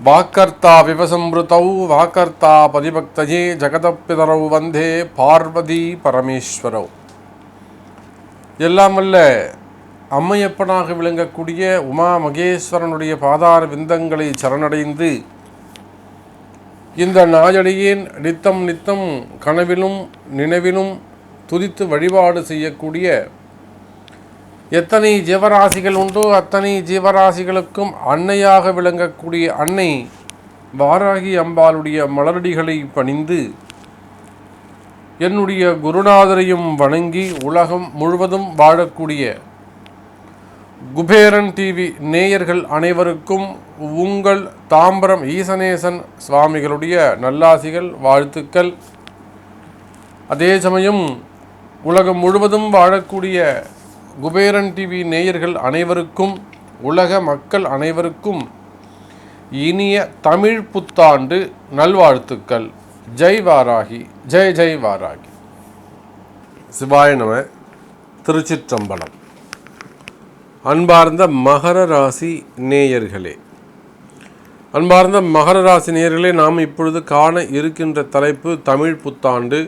வாக்கர்த்தா விவசம்ருதௌ வாக்கர்த்தா பதிபக்தயே ஜகதப்பிதரௌ வந்தே பார்வதி பரமேஸ்வரௌ. எல்லாம் வல்ல அம்மையப்பனாக விளங்கக்கூடிய உமா மகேஸ்வரனுடைய பாதார விந்தங்களை சரணடைந்து இந்த நாயடியேன் நித்தம் நித்தம் கனவிலும் நினைவிலும் துதித்து வழிபாடு செய்யக்கூடிய எத்தனை ஜீவராசிகள் உண்டோ அத்தனை ஜீவராசிகளுக்கும் அன்னையாக விளங்கக்கூடிய அன்னை வாராகி அம்பாளுடைய மலரடிகளை பணிந்து என்னுடைய குருநாதரையும் வணங்கி உலகம் முழுவதும் வாழக்கூடிய குபேரன் டிவி நேயர்கள் அனைவருக்கும் உங்கள் தாம்பரம் ஈசனேசன் சுவாமிகளுடைய நல்லாசிகள் வாழ்த்துக்கள். அதே சமயம் உலகம் முழுவதும் வாழக்கூடிய குபேரன் டிவி நேயர்கள் அனைவருக்கும் உலக மக்கள் அனைவருக்கும் இனிய தமிழ் புத்தாண்டு நல்வாழ்த்துக்கள். ஜெய் வாராகி, ஜெய் ஜெய் வாராகி. சிவாய நம. திருச்சிற்றம்பலம். அன்பார்ந்த மகர ராசி நேயர்களே, அன்பார்ந்த மகர ராசி நேயர்களே, நாம் இப்பொழுது காண இருக்கின்ற தலைப்பு தமிழ் புத்தாண்டு.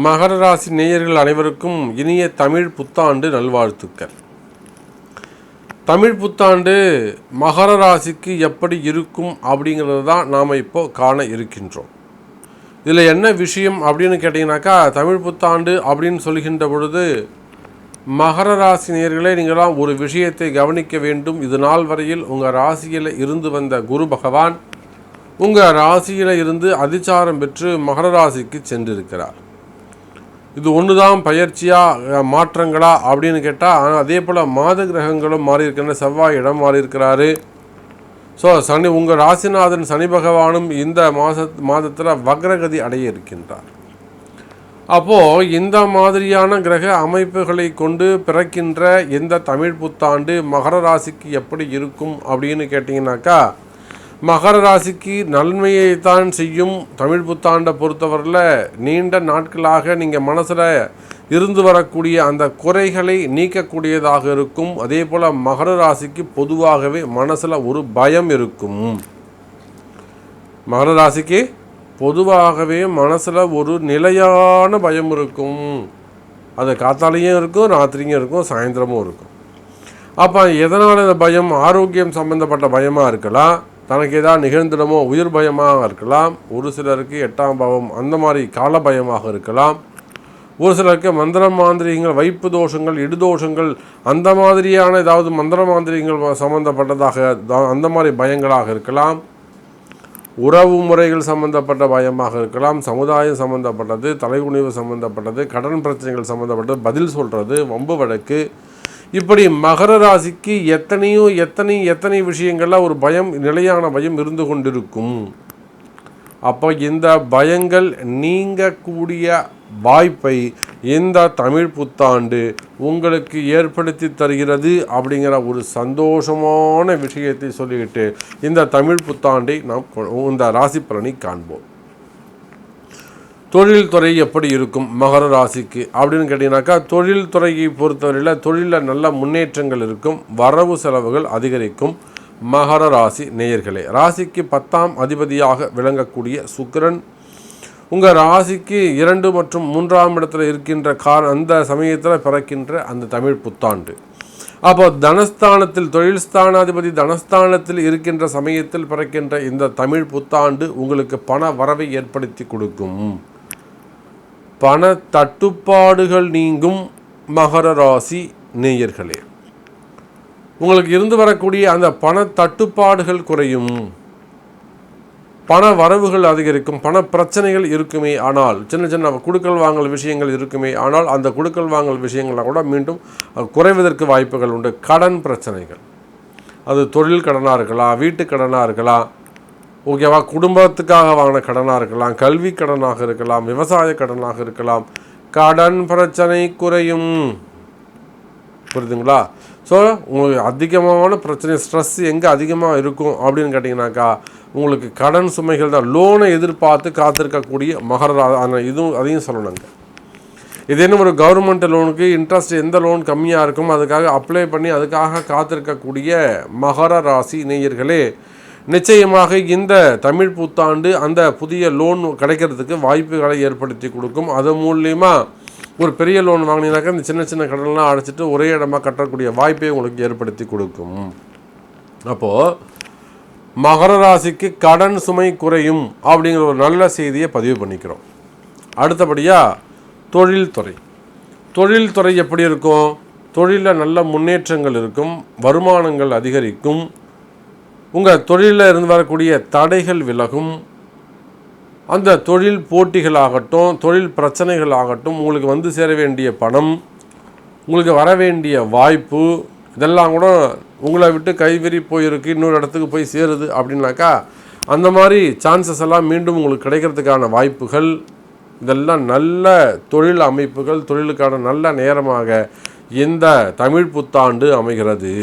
மகர ராசி நேயர்கள் அனைவருக்கும் இனிய தமிழ் புத்தாண்டு நல்வாழ்த்துக்கள். தமிழ் புத்தாண்டு மகர ராசிக்கு எப்படி இருக்கும் அப்படிங்கிறது தான் நாம் இப்போ காண இருக்கின்றோம். இதில் என்ன விஷயம் அப்படின்னு கேட்டிங்கனாக்கா, தமிழ் புத்தாண்டு அப்படின்னு சொல்கின்ற பொழுது மகர ராசி நேயர்களே, நீங்களாம் ஒரு விஷயத்தை கவனிக்க வேண்டும். இது நாள் வரையில் உங்கள் ராசியில் இருந்து வந்த குரு பகவான் உங்கள் ராசியில் இருந்து அதிச்சாரம் பெற்று மகர ராசிக்கு சென்றிருக்கிறார். இது ஒன்று தான் பயிற்சியாக மாற்றங்களா அப்படின்னு கேட்டால், அதே போல் மாத கிரகங்களும் மாறி இருக்கின்ற. செவ்வாய் இடம் மாறி இருக்கிறாரு. ஸோ சனி, உங்கள் ராசிநாதன் சனி பகவானும் இந்த மாதத்தில் வக்ரகதி அடைய இருக்கின்றார். அப்போது இந்த மாதிரியான கிரக அமைப்புகளை கொண்டு பிறக்கின்ற இந்த தமிழ் புத்தாண்டு மகர ராசிக்கு எப்படி இருக்கும் அப்படின்னு கேட்டிங்கனாக்கா, மகர ராசிக்கு நன்மையைத்தான் செய்யும். தமிழ் புத்தாண்டை பொறுத்தவரையில் நீண்ட நாட்களாக நீங்கள் மனசில் இருந்து வரக்கூடிய அந்த குறைகளை நீக்கக்கூடியதாக இருக்கும். அதே போல் மகர ராசிக்கு பொதுவாகவே மனசில் ஒரு பயம் இருக்கும். மகர ராசிக்கு பொதுவாகவே மனசில் ஒரு நிலையான பயம் இருக்கும். அது காத்தாலையும் இருக்கும், ராத்திரியும் இருக்கும், சாயந்தரமும் இருக்கும். அப்போ எதனால் இந்த பயம்? ஆரோக்கியம் சம்பந்தப்பட்ட பயமாக இருக்கலாம், தனக்கு ஏதாவது நிகழ்ந்திடமோ உயிர் பயமாக இருக்கலாம், ஒரு சிலருக்கு 8ஆம் பாவம் அந்த மாதிரி கால பயமாக இருக்கலாம், ஒரு சிலருக்கு மந்திர மாந்திரிகங்கள், வைப்பு தோஷங்கள், இடுதோஷங்கள் அந்த மாதிரியான ஏதாவது மந்திர மாந்திரிகங்கள் சம்பந்தப்பட்டதாக அந்த மாதிரி பயங்களாக இருக்கலாம், உறவு முறைகள் சம்பந்தப்பட்ட பயமாக இருக்கலாம், சமுதாயம் சம்பந்தப்பட்டது, தலைகுனிவு சம்பந்தப்பட்டது, கடன் பிரச்சனைகள் சம்பந்தப்பட்டது, பதில் சொல்கிறது, வம்பு வழக்கு, இப்படி மகர ராசிக்கு எத்தனை விஷயங்கள்ல ஒரு பயம், நிலையான பயம் இருந்து கொண்டிருக்கும். அப்போ இந்த பயங்கள் நீங்கக்கூடிய வாய்ப்பை இந்த தமிழ் புத்தாண்டு உங்களுக்கு ஏற்படுத்தி தருகிறது அப்படிங்கிற ஒரு சந்தோஷமான விஷயத்தை சொல்லிக்கிட்டு இந்த தமிழ் புத்தாண்டை நாம் இந்த ராசி பலனை காண்போம். தொழில்துறை எப்படி இருக்கும் மகர ராசிக்கு அப்படின்னு கேட்டிங்கனாக்கா, தொழில்துறையை பொறுத்தவரையில் தொழிலில் நல்ல முன்னேற்றங்கள் இருக்கும், வரவு செலவுகள் அதிகரிக்கும். மகர ராசி நேயர்களே, ராசிக்கு 10ஆம் அதிபதியாக விளங்கக்கூடிய சுக்கிரன் உங்கள் ராசிக்கு 2 மற்றும் 3ஆம் இடத்துல இருக்கின்ற அந்த சமயத்தில் பிறக்கின்ற அந்த தமிழ் புத்தாண்டு. அப்போ தனஸ்தானத்தில், தொழில் ஸ்தானாதிபதி தனஸ்தானத்தில் இருக்கின்ற சமயத்தில் பிறக்கின்ற இந்த தமிழ் புத்தாண்டு உங்களுக்கு பண வரவை ஏற்படுத்தி கொடுக்கும். பண தட்டுப்பாடுகள் நீங்கும். மகர ராசி நேயர்களே, உங்களுக்கு இருந்து வரக்கூடிய அந்த பண தட்டுப்பாடுகள் குறையும், பண வரவுகள் அதிகரிக்கும். பண பிரச்சனைகள் இருக்குமே ஆனால், சின்ன குடுக்கல் வாங்கல் விஷயங்கள் இருக்குமே ஆனால், அந்த குடுக்கல் வாங்கல் விஷயங்களை கூட மீண்டும் குறைவதற்கு வாய்ப்புகள் உண்டு. கடன் பிரச்சனைகள், அது தொழில் கடனாக இருக்கலாம், வீட்டு கடனாக இருக்கலாம், ஓகேவா, குடும்பத்துக்காக வாங்கின கடனாக இருக்கலாம், கல்வி கடனாக இருக்கலாம், விவசாய கடனாக இருக்கலாம். கடன் பிரச்சனை குறையும். புரியுதுங்களா? ஸோ உங்களுக்கு அதிகமான பிரச்சனை, ஸ்ட்ரெஸ் எங்கே அதிகமாக இருக்கும் அப்படின்னு கேட்டிங்கனாக்கா, உங்களுக்கு கடன் சுமைகள் தான். லோனை எதிர்பார்த்து காத்திருக்கக்கூடிய மகர இதுவும் அதையும் சொல்லணுங்க. இதேனும் ஒரு கவர்மெண்ட் லோனுக்கு இன்ட்ரெஸ்ட் எந்த லோன் கம்மியாக இருக்கும் அதுக்காக அப்ளை பண்ணி அதுக்காக காத்திருக்கக்கூடிய மகர ராசி நேயர்களே, நிச்சயமாக இந்த தமிழ் புத்தாண்டு அந்த புதிய லோன் கிடைக்கிறதுக்கு வாய்ப்புகளை ஏற்படுத்தி கொடுக்கும். அது மூலிமா ஒரு பெரிய லோன் வாங்கினீங்கன்னாக்கா இந்த சின்ன சின்ன கடன்லாம் அடைச்சிட்டு ஒரே இடமா கட்டக்கூடிய வாய்ப்பை உங்களுக்கு ஏற்படுத்தி கொடுக்கும். அப்போது மகர ராசிக்கு கடன் சுமை குறையும் அப்படிங்கிற ஒரு நல்ல செய்தியை பதிவு பண்ணிக்கிறோம். அடுத்தபடியாக தொழில்துறை எப்படி இருக்கும்? தொழிலில் நல்ல முன்னேற்றங்கள் இருக்கும், வருமானங்கள் அதிகரிக்கும், உங்கள் தொழிலில் இருந்து வரக்கூடிய தடைகள் விலகும், அந்த தொழில் போட்டிகளாகட்டும் தொழில் பிரச்சனைகள் ஆகட்டும் உங்களுக்கு வந்து சேர வேண்டிய பணம், உங்களுக்கு வர வேண்டிய வாய்ப்பு இதெல்லாம் கூட உங்களை விட்டு கைவிரி போயிருக்கு, இன்னொரு இடத்துக்கு போய் சேருது அப்படின்னாக்கா அந்த மாதிரி சான்சஸ் எல்லாம் மீண்டும் உங்களுக்கு கிடைக்கிறதுக்கான வாய்ப்புகள், இதெல்லாம் நல்ல தொழில் அமைப்புகள், தொழிலுக்கான நல்ல நேரமாக இந்த தமிழ் புத்தாண்டு அமைகிறது.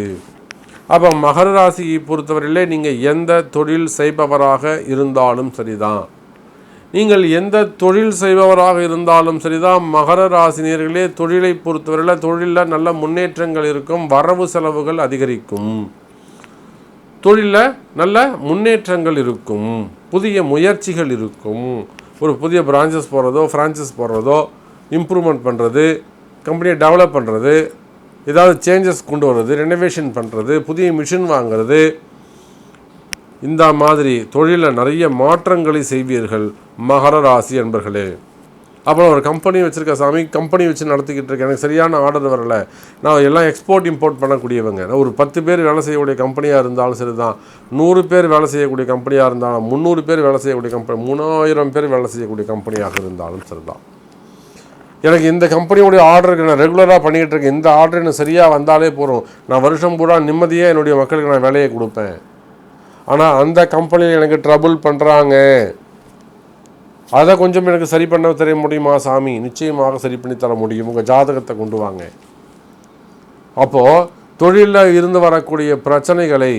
அப்போ மகர ராசியை பொறுத்தவரையிலே நீங்கள் எந்த தொழில் செய்பவராக இருந்தாலும் சரிதான், நீங்கள் எந்த தொழில் செய்பவராக இருந்தாலும் சரிதான், மகர ராசினியர்களே தொழிலை பொறுத்தவரையில் தொழிலில் நல்ல முன்னேற்றங்கள் இருக்கும், வரவு செலவுகள் அதிகரிக்கும், தொழிலில் நல்ல முன்னேற்றங்கள் இருக்கும், புதிய முயற்சிகள் இருக்கும், ஒரு புதிய பிரான்ச்சஸ் போடுறதோ ஃப்ரான்ச்சைஸ் போடுறதோ, இம்ப்ரூவ்மெண்ட் பண்ணுறது, கம்பெனியை டெவலப் பண்ணுறது, ஏதாவது சேஞ்சஸ் கொண்டு வர்றது, ரெனோவேஷன் பண்ணுறது, புதிய மிஷின் வாங்கிறது, இந்த மாதிரி தொழிலில் நிறைய மாற்றங்களை செய்வீர்கள் மகர ராசி என்பர்களே. அப்புறம் ஒரு கம்பெனி வச்சுருக்க சாமி, கம்பெனி வச்சு நடத்திக்கிட்டு இருக்கேன், எனக்கு சரியான ஆர்டர் வரலை, நான் எல்லாம் எக்ஸ்போர்ட் இம்போர்ட் பண்ணக்கூடியவங்க, ஒரு 10 பேர் வேலை செய்யக்கூடிய கம்பெனியாக இருந்தாலும் சரி தான், 100 பேர் வேலை செய்யக்கூடிய கம்பெனியாக இருந்தாலும், 300 பேர் வேலை செய்யக்கூடிய கம்பெனி, 3000 பேர் வேலை செய்யக்கூடிய கம்பெனியாக இருந்தாலும் சரி தான், எனக்கு இந்த கம்பெனியோடைய ஆர்டருக்கு நான் ரெகுலராக பண்ணிக்கிட்டு இருக்கேன், இந்த ஆர்டர் எனக்கு சரியாக வந்தாலே போகிறோம், நான் வருஷம் பூரா நிம்மதியாக என்னுடைய மக்களுக்கு நான் வேலையை கொடுப்பேன், ஆனால் அந்த கம்பெனியில் எனக்கு ட்ரபுள் பண்ணுறாங்க, அதை கொஞ்சம் எனக்கு சரி பண்ண தெரிய முடியுமா சாமி? நிச்சயமாக சரி பண்ணி தர முடியும், உங்கள் ஜாதகத்தை கொண்டு வாங்க. அப்போது தொழிலில் இருந்து வரக்கூடிய பிரச்சனைகளை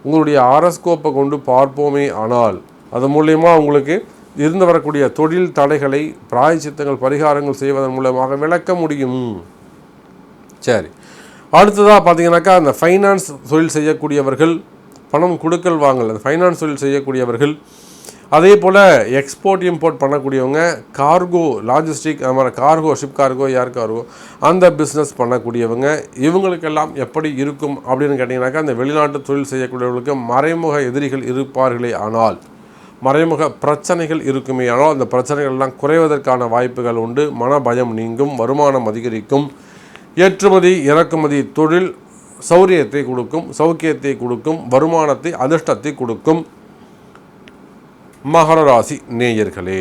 உங்களுடைய ஆரஸ்கோப்பை கொண்டு பார்ப்போமே, ஆனால் அது மூலயமா உங்களுக்கு இருந்து வரக்கூடிய தொழில் தடைகளை பிராயச்சித்தங்கள் பரிகாரங்கள் செய்வதன் மூலமாக விளக்க முடியும். சரி, அடுத்ததாக பார்த்தீங்கன்னாக்கா அந்த ஃபைனான்ஸ் தொழில் செய்யக்கூடியவர்கள், பணம் கொடுக்கல் வாங்கல், அந்த ஃபைனான்ஸ் தொழில் செய்யக்கூடியவர்கள், அதே போல் எக்ஸ்போர்ட் இம்போர்ட் பண்ணக்கூடியவங்க, கார்கோ லாஜிஸ்டிக், அது மாதிரி cargo ship cargo air cargo அந்த பிஸ்னஸ் பண்ணக்கூடியவங்க, இவங்களுக்கெல்லாம் எப்படி இருக்கும் அப்படின்னு கேட்டிங்கனாக்கா, அந்த வெளிநாட்டு தொழில் செய்யக்கூடியவர்களுக்கு மறைமுக எதிரிகள் இருப்பார்களே ஆனால், மறைமுக பிரச்சனைகள் இருக்குமே ஆனால் அந்த பிரச்சனைகள்லாம் குறைவதற்கான வாய்ப்புகள் உண்டு, மன பயம் நீங்கும், வருமானம் அதிகரிக்கும், ஏற்றுமதி இறக்குமதி தொழில் சௌரியத்தை கொடுக்கும், சௌக்கியத்தை கொடுக்கும், வருமானத்தை அதிர்ஷ்டத்தை கொடுக்கும் மகர ராசி நேயர்களே.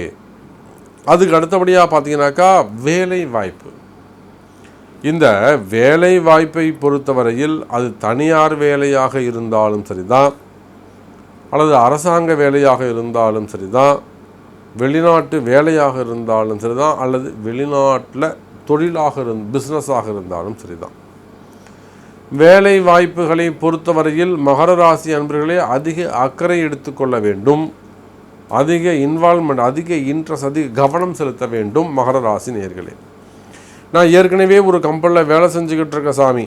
அதுக்கு அடுத்தபடியாக பார்த்தீங்கன்னாக்கா வேலை வாய்ப்பு. இந்த வேலை வாய்ப்பை பொறுத்தவரையில் அது தனியார் வேலையாக இருந்தாலும் சரிதான், அல்லது அரசாங்க வேலையாக இருந்தாலும் சரிதான், வெளிநாட்டு வேலையாக இருந்தாலும் சரிதான், அல்லது வெளிநாட்டில் தொழிலாக பிஸ்னஸாக இருந்தாலும் சரிதான், வேலை வாய்ப்புகளை பொறுத்தவரையில் மகர ராசி அன்பர்களே அதிக அக்கறை எடுத்துக்கொள்ள வேண்டும், அதிக இன்வால்மெண்ட், அதிக இன்ட்ரெஸ்ட், அதிக கவனம் செலுத்த வேண்டும் மகர ராசி நேயர்களே. நான் ஏற்கனவே ஒரு கம்பெனியில் வேலை செஞ்சுக்கிட்டு இருக்க சாமி,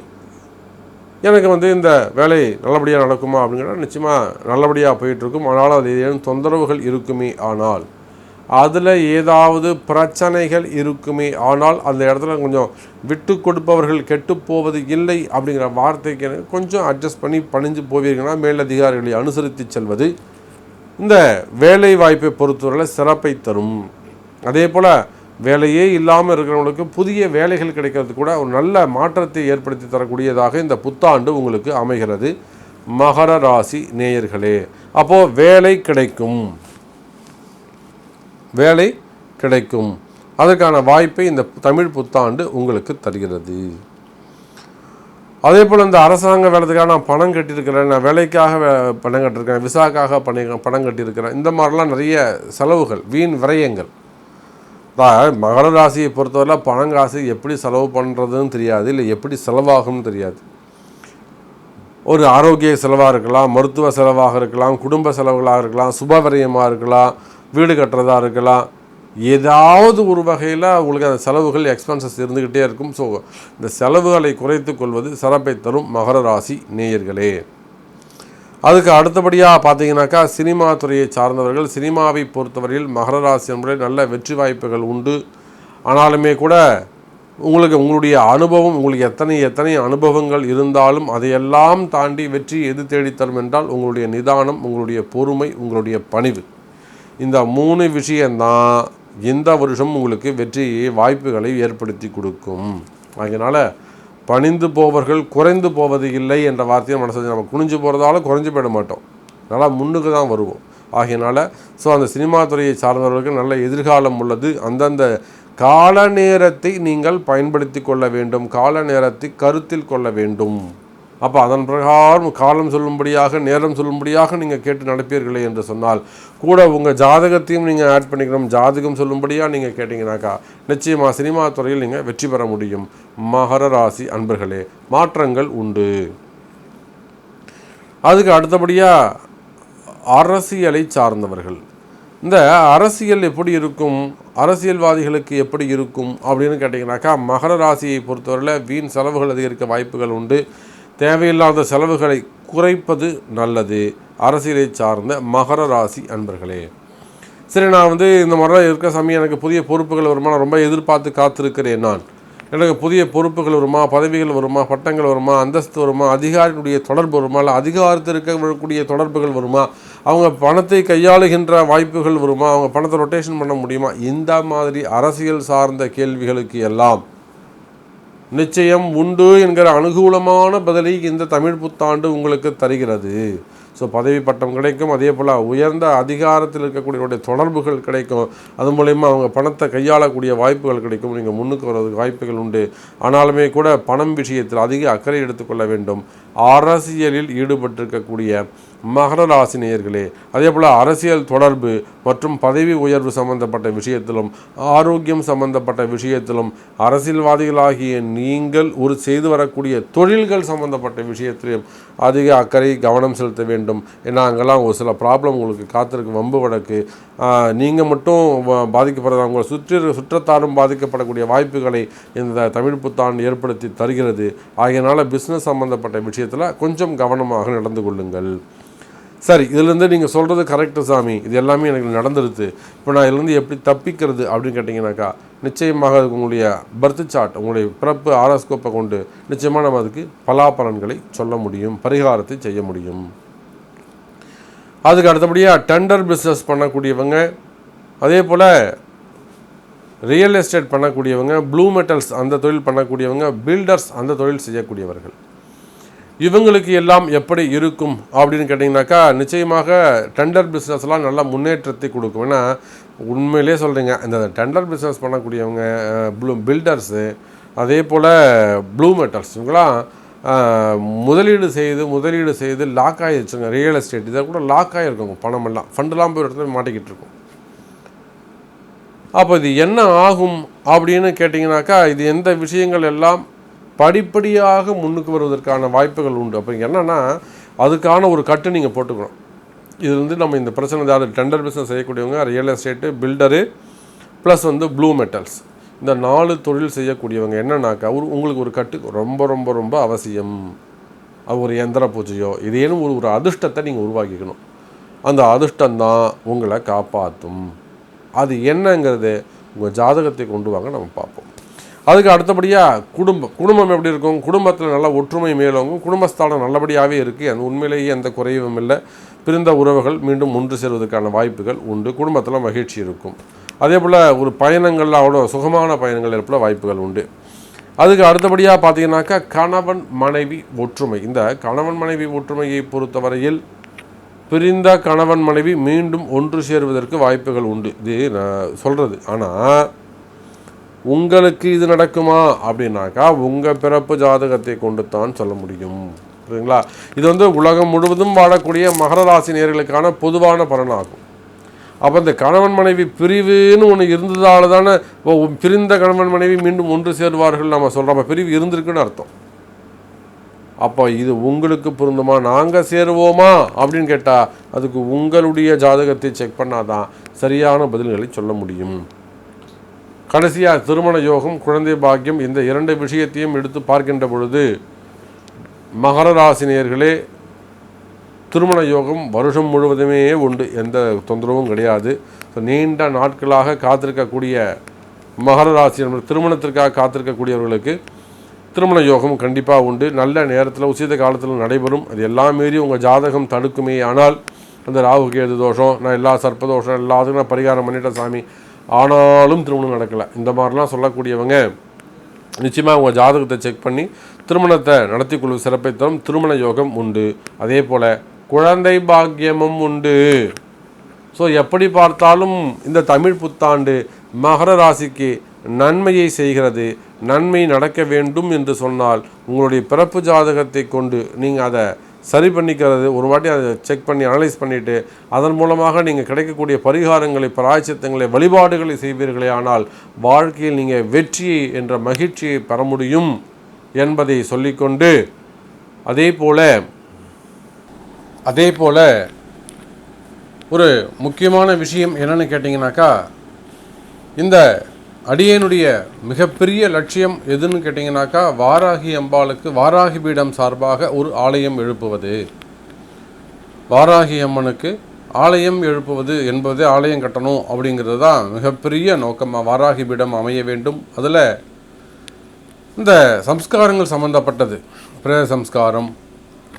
எனக்கு இந்த வேலை நல்லபடியாக நடக்குமா அப்படிங்கிற நிச்சயமாக நல்லபடியாக போயிட்டுருக்கும், ஆனால் அது ஏதேனும் தொந்தரவுகள் இருக்குமே ஆனால், அதில் ஏதாவது பிரச்சனைகள் இருக்குமே ஆனால் அந்த இடத்துல கொஞ்சம் விட்டு கொடுப்பவர்கள் கெட்டு போவது இல்லை அப்படிங்கிற வார்த்தைக்கு கொஞ்சம் அட்ஜஸ்ட் பண்ணி பணிஞ்சு போவீங்கன்னா மேலதிகாரிகளை அனுசரித்து செல்வது இந்த வேலை வாய்ப்பை பொறுத்தவரையில் சிறப்பை தரும். அதே போல் வேலையே இல்லாமல் இருக்கிறவங்களுக்கு புதிய வேலைகள் கிடைக்கிறது கூட ஒரு நல்ல மாற்றத்தை ஏற்படுத்தி தரக்கூடியதாக இந்த புத்தாண்டு உங்களுக்கு அமைகிறது மகர ராசி நேயர்களே. அப்போது வேலை கிடைக்கும், அதற்கான வாய்ப்பை இந்த தமிழ் புத்தாண்டு உங்களுக்கு தருகிறது. அதே போல் இந்த அரசாங்க வேலைக்காக நான் பணம் கட்டியிருக்கிறேன், நான் வேலைக்காக பணம் கட்டியிருக்கிறேன், விசாக்காக பணம் கட்டியிருக்கிறேன், இந்த மாதிரிலாம் நிறைய செலவுகள், வீண் விரயங்கள். மகர ராசியை பொறுத்தவரையில் பணம் காசு எப்படி செலவு பண்ணுறதுன்னு தெரியாது, இல்லை எப்படி செலவாகும்னு தெரியாது. ஒரு ஆரோக்கிய செலவாக இருக்கலாம், மருத்துவ செலவாக இருக்கலாம், குடும்ப செலவுகளாக இருக்கலாம், சுப விரயமாக இருக்கலாம், வீடு கட்டுறதா இருக்கலாம், ஏதாவது ஒரு வகையில் உங்களுக்கு அந்த செலவுகள் எக்ஸ்பென்சஸ் இருந்துக்கிட்டே இருக்கும். ஸோ இந்த செலவுகளை குறைத்து கொள்வது சிறப்பை தரும் மகர ராசி நேயர்களே. அதுக்கு அடுத்தபடியாக பார்த்தீங்கன்னாக்கா சினிமா துறையை சார்ந்தவர்கள், சினிமாவை பொறுத்தவரையில் மகர ராசி என்பதில் நல்ல வெற்றி வாய்ப்புகள் உண்டு. ஆனாலுமே கூட உங்களுடைய அனுபவம், உங்களுக்கு எத்தனை அனுபவங்கள் இருந்தாலும் அதையெல்லாம் தாண்டி வெற்றி எது தேடித்தரும் என்றால் உங்களுடைய நிதானம், உங்களுடைய பொறுமை, உங்களுடைய பணிவு. இந்த 3 விஷயந்தான் இந்த வருஷம் உங்களுக்கு வெற்றி வாய்ப்புகளை ஏற்படுத்தி கொடுக்கும். அதனால் பணிந்து போவர்கள் குறைந்து போவது இல்லை என்ற வார்த்தையை மனசு நம்ம குனிஞ்சு போகிறதால குறைஞ்சு போயிட மாட்டோம், நல்லா முன்னுக்கு தான் வருவோம். ஆகையினால் அந்த சினிமா துறையை சார்ந்தவர்களுக்கு நல்ல எதிர்காலம் உள்ளது. அந்தந்த கால நேரத்தை நீங்கள் பயன்படுத்தி கொள்ள வேண்டும், கால நேரத்தை கருத்தில் கொள்ள வேண்டும். அப்போ அதன் பிரகாரம் காலம் சொல்லும்படியாக, நேரம் சொல்லும்படியாக நீங்கள் கேட்டு நடப்பீர்களே என்று சொன்னால் கூட உங்கள் ஜாதகத்தையும் நீங்கள் ஆட் பண்ணிக்கணும். ஜாதகம் சொல்லும்படியாக நீங்கள் கேட்டிங்கனாக்கா நிச்சயமாக சினிமா துறையில் நீங்கள் வெற்றி பெற முடியும். மகர ராசி அன்பர்களே, மாற்றங்கள் உண்டு. அதுக்கு அடுத்தபடியாக அரசியலை சார்ந்தவர்கள், இந்த அரசியல் எப்படி இருக்கும், அரசியல்வாதிகளுக்கு எப்படி இருக்கும் அப்படின்னு கேட்டிங்கனாக்கா மகர ராசியை பொறுத்தவரையில் வீண் செலவுகள் அதிகரிக்க வாய்ப்புகள் உண்டு. தேவையில்லாத செலவுகளை குறைப்பது நல்லது அரசியலை சார்ந்த மகர ராசி அன்பர்களே. சரி, நான் இந்த முறை இருக்க சமயம் எனக்கு புதிய பொறுப்புகள் வருமா, நான் ரொம்ப எதிர்பார்த்து காத்திருக்கிறேன். எனக்கு புதிய பொறுப்புகள் வருமா, பதவிகள் வருமா, பட்டங்கள் வருமா, அந்தஸ்து வருமா, அதிகாரிகளுடைய தொடர்பு வருமா, இல்லை அதிகாரத்தில் இருக்கக்கூடிய தொடர்புகள் வருமா, அவங்க பணத்தை கையாளுகின்ற வாய்ப்புகள் வருமா, அவங்க பணத்தை ரொட்டேஷன் பண்ண முடியுமா, இந்த மாதிரி அரசியல் சார்ந்த கேள்விகளுக்கு எல்லாம் நிச்சயம் உண்டு என்கிற அனுகூலமான பதிலை இந்த தமிழ் புத்தாண்டு உங்களுக்கு தருகிறது. ஸோ பதவி பட்டம் கிடைக்கும், அதே போல் உயர்ந்த அதிகாரத்தில் இருக்கக்கூடிய தொடர்புகள் கிடைக்கும், அது மூலயமா அவங்க பணத்தை கையாளக்கூடிய வாய்ப்புகள் கிடைக்கும், நீங்கள் முன்னுக்கு வர்றதுக்கு வாய்ப்புகள் உண்டு. ஆனாலுமே கூட பணம் விஷயத்தில் அதிக அக்கறை எடுத்துக்கொள்ள வேண்டும். அரசியலில் ஈடுபட்டிருக்கக்கூடிய மகர ராசி நேயர்களே, அதே போல் அரசியல் தொடர்பு மற்றும் பதவி உயர்வு சம்பந்தப்பட்ட விஷயத்திலும், ஆரோக்கியம் சம்பந்தப்பட்ட விஷயத்திலும், அரசியல்வாதிகளாகிய நீங்கள் ஒரு செய்து வரக்கூடிய தொழில்கள் சம்பந்தப்பட்ட விஷயத்திலும் அதிக அக்கறை கவனம் செலுத்த வேண்டும். ஏன்னா அங்கெல்லாம் ஒரு சில ப்ராப்ளம் உங்களுக்கு காத்திருக்கு, வம்பு வழக்கு, நீங்கள் மட்டும் பாதிக்கப்படுறது, உங்களை சுற்றத்தாரும் பாதிக்கப்படக்கூடிய வாய்ப்புகளை இந்த தமிழ் புத்தாண்டு ஏற்படுத்தி தருகிறது. ஆகையினால பிஸ்னஸ் சம்பந்தப்பட்ட விஷயத்தில் கொஞ்சம் கவனமாக நடந்து கொள்ளுங்கள். சரி, இதிலேருந்து நீங்கள் சொல்கிறது கரெக்டு சாமி, இது எல்லாமே எனக்கு நடந்துருது, இப்போ நான் இதுலேருந்து எப்படி தப்பிக்கிறது அப்படின்னு கேட்டிங்கனாக்கா நிச்சயமாக அதுக்கு உங்களுடைய பர்த் சார்ட், உங்களுடைய பிறப்பு ஆரோஸ்கோப்பை கொண்டு நிச்சயமாக நம்ம அதுக்கு பலாபலன்களை சொல்ல முடியும், பரிகாரத்தை செய்ய முடியும். அதுக்கு அடுத்தபடியாக டெண்டர் பிஸ்னஸ் பண்ணக்கூடியவங்க, அதே போல் ரியல் எஸ்டேட் பண்ணக்கூடியவங்க, ப்ளூ மெட்டல்ஸ் அந்த தொழில் பண்ணக்கூடியவங்க, பில்டர்ஸ் அந்த தொழில் செய்யக்கூடியவர்கள், இவங்களுக்கு எல்லாம் எப்படி இருக்கும் அப்படின்னு கேட்டிங்கனாக்கா நிச்சயமாக டெண்டர் பிஸ்னஸ்லாம் நல்லா முன்னேற்றத்தை கொடுக்கும். ஏன்னா உண்மையிலே சொல்கிறீங்க, இந்த டெண்டர் பிஸ்னஸ் பண்ணக்கூடியவங்க, பில்டர்ஸு, அதே போல் ப்ளூ மெட்டல்ஸ், இவங்களாம் முதலீடு செய்து லாக் ஆகிடுச்சுங்க. ரியல் எஸ்டேட் இதை கூட லாக் ஆகிருக்குங்க, பணமெல்லாம் ஃபண்டெல்லாம் போய் இடத்துல மாட்டிக்கிட்டு இருக்கும். அப்போ இது என்ன ஆகும் அப்படின்னு கேட்டிங்கனாக்கா இது எந்த விஷயங்கள் எல்லாம் படிப்படியாக முன்னுக்கு வருவதற்கான வாய்ப்புகள் உண்டு. அப்போ என்னென்னா அதுக்கான ஒரு கட்டு நீங்கள் போட்டுக்கணும். இது நம்ம இந்த பிரச்சனை ஏதாவது டெண்டர் பிஸ்னஸ் செய்யக்கூடியவங்க, real estate, builder plus blue metals, இந்த 4 தொழில் செய்யக்கூடியவங்க என்னன்னாக்கா உங்களுக்கு ஒரு கட்டு ரொம்ப ரொம்ப ரொம்ப அவசியம். அது ஒரு எந்திர பூஜையோ இதேனும் ஒரு அதிர்ஷ்டத்தை நீங்கள் உருவாக்கிக்கணும். அந்த அதிர்ஷ்டம்தான் உங்களை காப்பாற்றும். அது என்னங்கிறது உங்கள் ஜாதகத்தை கொண்டு வாங்க, நம்ம பார்ப்போம். அதுக்கு அடுத்தபடியாக குடும்பம் எப்படி இருக்கும், குடும்பத்தில் நல்ல ஒற்றுமை மேலோங்கும், குடும்பஸ்தானம் நல்லபடியாகவே இருக்குது, அந்த உண்மையிலேயே எந்த குறைவும் இல்லை. பிரிந்த உறவுகள் மீண்டும் ஒன்று சேர்வதற்கான வாய்ப்புகள் உண்டு, குடும்பத்தில் மகிழ்ச்சி இருக்கும். அதே போல் ஒரு பயணங்களில் அவ்வளோ சுகமான பயணங்கள் ஏற்பட வாய்ப்புகள் உண்டு. அதுக்கு அடுத்தபடியாக பார்த்தீங்கன்னாக்கா கணவன் மனைவி ஒற்றுமை. இந்த கணவன் மனைவி ஒற்றுமையை பொறுத்தவரையில் பிரிந்த கணவன் மனைவி மீண்டும் ஒன்று சேருவதற்கு வாய்ப்புகள் உண்டு. இது நான் சொல்கிறது. ஆனால் உங்களுக்கு இது நடக்குமா அப்படின்னாக்கா உங்கள் பிறப்பு ஜாதகத்தை கொண்டு தான் சொல்ல முடியும். புரியுங்களா? இது உலகம் முழுவதும் வாழக்கூடிய மகர ராசி நேயர்களுக்கான பொதுவான பலனாகும். அப்போ இந்த கணவன் மனைவி பிரிவுன்னு ஒன்று இருந்ததால தானே பிரிந்த கணவன் மனைவி மீண்டும் ஒன்று சேருவார்கள் நம்ம சொல்கிறோம். அப்போ பிரிவு இருந்திருக்குன்னு அர்த்தம். அப்போ இது உங்களுக்கு பொருந்துமா, நாங்கள் சேருவோமா அப்படின்னு கேட்டால் அதுக்கு உங்களுடைய ஜாதகத்தை செக் பண்ணாதான் சரியான பதில்களை சொல்ல முடியும். கடைசியாக திருமண யோகம், குழந்தை பாக்கியம், இந்த 2 விஷயத்தையும் எடுத்து பார்க்கின்ற பொழுது மகர ராசி நேயர்களே திருமண யோகம் வருஷம் முழுவதுமே உண்டு, எந்த தொந்தரவும் கிடையாது. ஸோ நீண்ட நாட்களாக காத்திருக்கக்கூடிய மகர ராசி திருமணத்திற்காக காத்திருக்கக்கூடியவர்களுக்கு திருமண யோகம் கண்டிப்பாக உண்டு. நல்ல நேரத்தில் உச்சித காலத்தில் நடைபெறும். அது எல்லாம் மீறி உங்கள் ஜாதகம் தடுக்குமே ஆனால் அந்த ராகு கேது தோஷம், நான் எல்லா சர்ப்பதோஷம் எல்லாத்துக்கும் நான் பரிகாரம் பண்ணிட்டேன் சாமி, ஆனாலும் திருமணம் நடக்கலை, இந்த மாதிரிலாம் சொல்லக்கூடியவங்க நிச்சயமாக உங்கள் ஜாதகத்தை செக் பண்ணி திருமணத்தை நடத்தி கொள்ளும் சிறப்பை தரும். திருமண யோகம் உண்டு. அதே போல் குழந்தை பாக்கியமும் உண்டு. ஸோ எப்படி பார்த்தாலும் இந்த தமிழ் புத்தாண்டு மகர ராசிக்கு நன்மையை செய்கிறது. நன்மை நடக்க வேண்டும் என்று சொன்னால் உங்களுடைய பிறப்பு ஜாதகத்தை கொண்டு நீங்கள் அதை சரி பண்ணிக்கிறது, ஒரு வாட்டி அதை செக் பண்ணி அனலைஸ் பண்ணிவிட்டு அதன் மூலமாக நீங்கள் கிடைக்கக்கூடிய பரிகாரங்களை, பிராயச்சித்தங்களை, வழிபாடுகளை செய்வீர்களே ஆனால் வாழ்க்கையில் நீங்கள் வெற்றியை என்ற மகிழ்ச்சியை பெற முடியும் என்பதை சொல்லிக்கொண்டு அதே போல் ஒரு முக்கியமான விஷயம் என்னென்னு கேட்டிங்கனாக்கா, இந்த அடியேனுடைய மிகப்பெரிய லட்சியம் எதுன்னு கேட்டிங்கனாக்கா, வாராகி அம்பாளுக்கு வாராகி பீடம் சார்பாக ஒரு ஆலயம் எழுப்புவது. வாராகி அம்மனுக்கு ஆலயம் எழுப்புவது என்பது, ஆலயம் கட்டணும் அப்படிங்கிறது தான் மிகப்பெரிய நோக்கமாக. வாராகி பீடம் அமைய வேண்டும். அதில் இந்த சம்ஸ்காரங்கள் சம்மந்தப்பட்டது, பிரேத சம்ஸ்காரம்,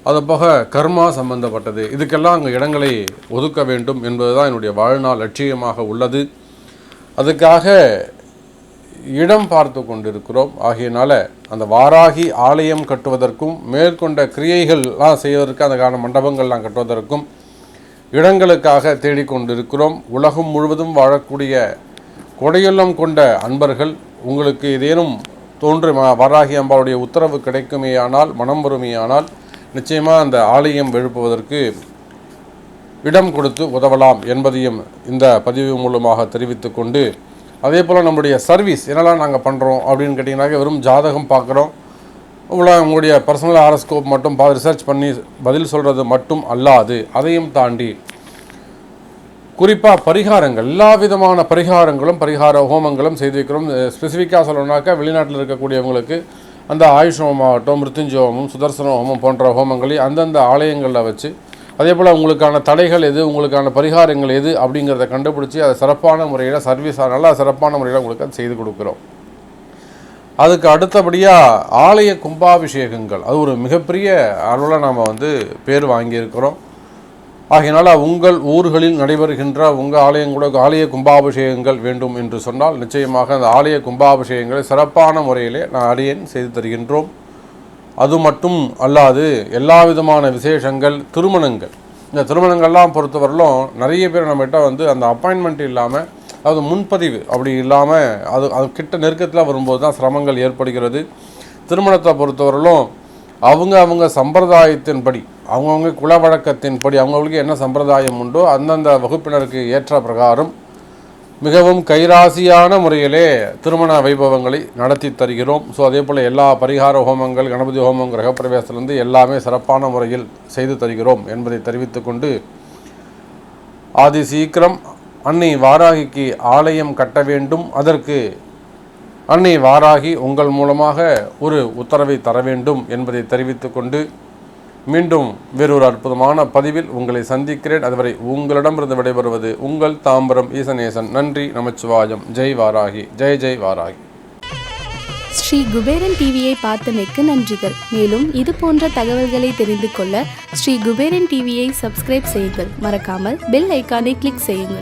அது போக கர்மா சம்பந்தப்பட்டது, இதுக்கெல்லாம் அங்கே இடங்களை ஒதுக்க வேண்டும் என்பது தான் என்னுடைய வாழ்நாள் லட்சியமாக உள்ளது. அதுக்காக இடம் பார்த்து கொண்டிருக்கிறோம். ஆகையினால அந்த வாராகி ஆலயம் கட்டுவதற்கும் மேற்கொண்ட கிரியைகள்லாம் செய்வதற்கு, அதுக்கான மண்டபங்கள்லாம் கட்டுவதற்கும் இடங்களுக்காக தேடிக்கொண்டிருக்கிறோம். உலகம் முழுவதும் வாழக்கூடிய கொடையுள்ளம் கொண்ட அன்பர்கள், உங்களுக்கு ஏதேனும் தோன்று வாராகி அம்பாவுடைய உத்தரவு கிடைக்குமேயானால், மனம் வருமேயானால் நிச்சயமாக அந்த ஆலயம் எழுப்புவதற்கு இடம் கொடுத்து உதவலாம் என்பதையும் இந்த பதிவு மூலமாக தெரிவித்து கொண்டு, அதே போல் நம்முடைய சர்வீஸ் என்னெல்லாம் நாங்கள் பண்ணுறோம் அப்படின்னு கேட்டிங்கனாக்க, வெறும் ஜாதகம் பார்க்குறோம், உங்களுடைய பர்சனல் ஹாரோஸ்கோப் மட்டும் ரிசர்ச் பண்ணி பதில் சொல்கிறது மட்டும் அல்லாது, அதையும் தாண்டி குறிப்பாக பரிகாரங்கள், எல்லா விதமான பரிகாரங்களும், பரிகார ஹோமங்களும் செய்து வைக்கிறோம். ஸ்பெசிஃபிக்காக சொல்லணுன்னாக்கா, வெளிநாட்டில் இருக்கக்கூடியவங்களுக்கு அந்த ஆயுஷ் ஹோமமாகட்டும், மிருத்யுஞ்சய ஹோமம், சுதர்சன ஹோமம் போன்ற ஹோமங்களை அந்தந்த ஆலயங்களில் வச்சு, அதே போல் உங்களுக்கான தடைகள் எது, உங்களுக்கான பரிகாரங்கள் எது அப்படிங்கிறத கண்டுபிடிச்சி அதை சிறப்பான முறையில் சர்வீஸாக நல்லா சிறப்பான முறையில் உங்களுக்கு அதை செய்து கொடுக்குறோம். அதுக்கு அடுத்தபடியாக ஆலய கும்பாபிஷேகங்கள், அது ஒரு மிகப்பெரிய அளவில் நாம் பேர் வாங்கியிருக்கிறோம். ஆகையினால் உங்கள் ஊர்களில் நடைபெறுகின்ற உங்கள் ஆலயங்களோட ஆலய கும்பாபிஷேகங்கள் வேண்டும் என்று சொன்னால் நிச்சயமாக அந்த ஆலய கும்பாபிஷேகங்களை சிறப்பான முறையிலே நான் அடியேன் செய்து தருகின்றோம். அது மட்டும் அல்லாது எல்லா விதமான விசேஷங்கள், திருமணங்கள், இந்த திருமணங்கள்லாம் பொறுத்தவரையிலும் நிறைய பேர் நம்மகிட்ட அந்த அப்பாயின்மெண்ட் இல்லாமல், அதாவது முன்பதிவு அப்படி இல்லாமல் அது கிட்ட நெருக்கத்தில் வரும்போது தான் சிரமங்கள் ஏற்படுகிறது. திருமணத்தை பொறுத்தவரையிலும் அவங்க சம்பிரதாயத்தின்படி, அவங்கவுங்க குல வழக்கத்தின்படி, அவங்களுக்கு என்ன சம்பிரதாயம் உண்டோ அந்தந்த வகுப்பினருக்கு ஏற்ற பிரகாரம் மிகவும் கைராசியான முறையிலே திருமண வைபவங்களை நடத்தி தருகிறோம். ஸோ அதே போல் எல்லா பரிகார ஹோமங்கள், கணபதி ஹோமம், கிரகப்பிரவேசத்திலிருந்து எல்லாமே சிறப்பான முறையில் செய்து தருகிறோம் என்பதை தெரிவித்து கொண்டு, ஆதி சீக்கிரம் அன்னை வாராகிக்கு ஆலயம் கட்ட வேண்டும், அதற்கு அன்னை வாராகி உங்கள் மூலமாக ஒரு உத்தரவை தர வேண்டும் என்பதை தெரிவித்து கொண்டு, மீண்டும் வேறொரு அற்புதமான பதிவில் உங்களை சந்திக்கிறேன். அதுவரை உங்களிடமிருந்து விடைபெறுவது உங்கள் தாம்பரம் ஈசனேசன். நன்றி, நமச்சிவாயம். ஜெய் வாராகி, ஜெய் ஜெய் வாராகி. ஸ்ரீ குபேரன் டிவியை பார்த்தமைக்கு நன்றிகள். மேலும் இது போன்ற தகவல்களை தெரிந்து கொள்ள ஸ்ரீ குபேரன் டிவியை சப்ஸ்கிரைப் செய்யுங்கள். மறக்காமல் பெல் ஐக்கானை கிளிக் செய்யுங்கள்.